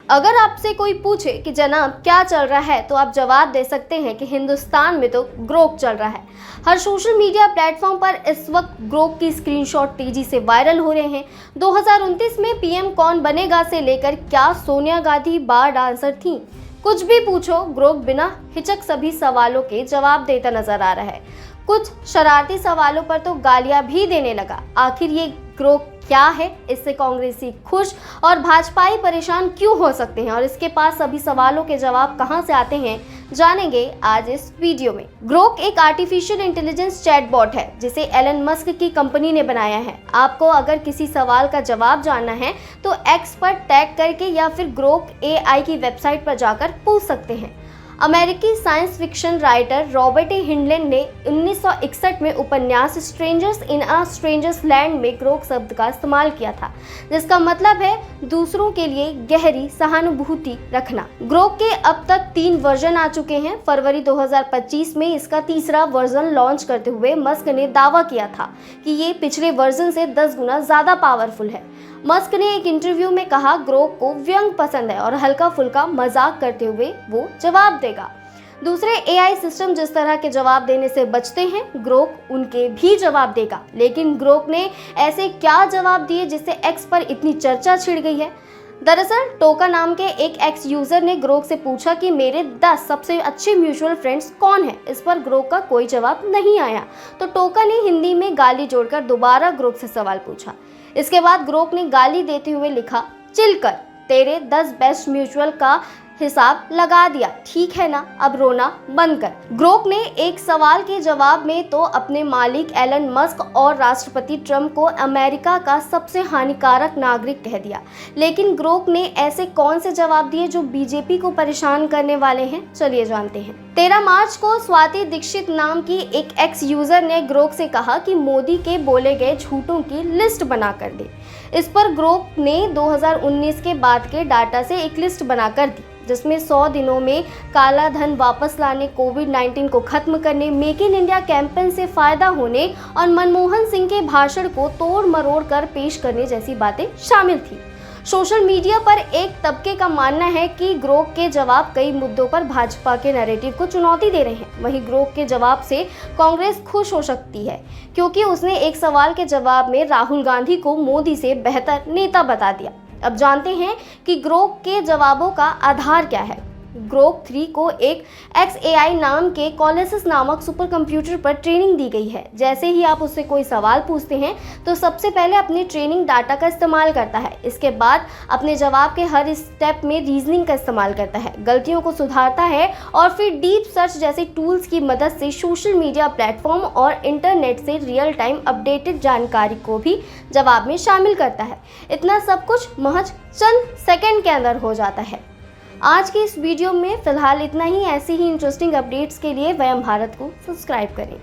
अगर आपसे कोई पूछे कि जनाब क्या चल रहा है, तो आप जवाब दे सकते हैं कि हिंदुस्तान में तो ग्रोक चल रहा है। हर सोशल मीडिया प्लेटफॉर्म पर इस वक्त ग्रोक की स्क्रीनशॉट तेजी से वायरल हो रहे हैं। 2029 में पीएम कौन बनेगा से लेकर क्या सोनिया गांधी बार डांसर थी, कुछ भी पूछो, ग्रोक बिना हिचक सभी सवालों के जवाब देता नजर आ रहा है। कुछ शरारती सवालों पर तो गालियां भी देने लगा। आखिर ये ग्रोक क्या है, इससे कांग्रेसी खुश और भाजपाई परेशान क्यों हो सकते हैं और इसके पास सभी सवालों के जवाब कहां से आते हैं, जानेंगे आज इस वीडियो में। ग्रोक एक आर्टिफिशियल इंटेलिजेंस चैटबॉट है जिसे एलन मस्क की कंपनी ने बनाया है। आपको अगर किसी सवाल का जवाब जानना है तो एक्स पर टैग करके या फिर ग्रोक AI की वेबसाइट पर जाकर पूछ सकते हैं। अमेरिकी साइंस फिक्शन राइटर रॉबर्ट हिंडलेन ने 1961 में उपन्यास स्ट्रेंजर्स इन अ स्ट्रेंजर्स लैंड में ग्रोक शब्द का इस्तेमाल किया था, जिसका मतलब है दूसरों के लिए गहरी सहानुभूति रखना। ग्रोक के अब तक 3 वर्जन आ चुके हैं। फरवरी 2025 में इसका तीसरा वर्जन लॉन्च करते हुए मस्क ने दावा किया था कि ये पिछले वर्जन से 10 गुना ज्यादा पावरफुल है। मस्क ने एक इंटरव्यू में कहा, ग्रोक को व्यंग पसंद है और हल्का फुल्का मजाक करते हुए वो जवाब देगा। दूसरे AI सिस्टम जिस तरह के जवाब देने से बचते हैं, ग्रोक उनके भी जवाब देगा। लेकिन ग्रोक ने ऐसे क्या जवाब दिए जिससे एक्स पर इतनी चर्चा छिड़ गई है? दरअसल टोका नाम के एक एक्स यूजर ने ग्रोक से पूछा कि मेरे 10 सबसे अच्छे म्यूचुअल फ्रेंड्स कौन हैं। इस पर ग्रोक का कोई जवाब नहीं आया, तो टोका ने हिंदी में गाली जोड़कर दोबारा ग्रोक से सवाल पूछा। इसके बाद ग्रोक ने गाली देते हुए लिखा, चिल कर, तेरे 10 बेस्ट म्यूचुअल का हिसाब लगा दिया, ठीक है ना, अब रोना बंद कर। ग्रोक ने एक सवाल के जवाब में तो अपने मालिक एलन मस्क और राष्ट्रपति ट्रंप को अमेरिका का सबसे हानिकारक नागरिक कह दिया। लेकिन ग्रोक ने ऐसे कौन से जवाब दिए जो बीजेपी को परेशान करने वाले हैं, चलिए जानते हैं। 13 मार्च को स्वाति दीक्षित नाम की एक एक्स यूजर ने ग्रोक से कहा कि मोदी के बोले गए झूठों की लिस्ट बना कर दे। इस पर ग्रोक ने 2019 के बाद के डाटा से एक लिस्ट बनाकर दी, जिसमें 100 दिनों में काला धन वापस लाने, कोविड-19 को खत्म करने, मेक इन इंडिया कैंपेन से फायदा होने और मनमोहन सिंह के भाषण को तोड़ मरोड़ कर पेश करने जैसी बातें शामिल थी। सोशल मीडिया पर एक तबके का मानना है कि ग्रोक के जवाब कई मुद्दों पर भाजपा के नैरेटिव को चुनौती दे रहे हैं। वहीं ग्रोक के जवाब से कांग्रेस खुश हो सकती है, क्योंकि उसने एक सवाल के जवाब में राहुल गांधी को मोदी से बेहतर नेता बता दिया। अब जानते हैं कि ग्रोक के जवाबों का आधार क्या है। ग्रोक 3 को एक XAI नाम के कोलेसिस नामक सुपर कंप्यूटर पर ट्रेनिंग दी गई है। जैसे ही आप उससे कोई सवाल पूछते हैं तो सबसे पहले अपने ट्रेनिंग डाटा का इस्तेमाल करता है। इसके बाद अपने जवाब के हर स्टेप में रीजनिंग का इस्तेमाल करता है, गलतियों को सुधारता है और फिर डीप सर्च जैसे टूल्स की मदद से सोशल मीडिया प्लेटफॉर्म और इंटरनेट से रियल टाइम अपडेटेड जानकारी को भी जवाब में शामिल करता है। इतना सब कुछ महज चंद सेकंड के अंदर हो जाता है। आज की इस वीडियो में फिलहाल इतना ही। ऐसी ही इंटरेस्टिंग अपडेट्स के लिए वयम भारत को सब्सक्राइब करें।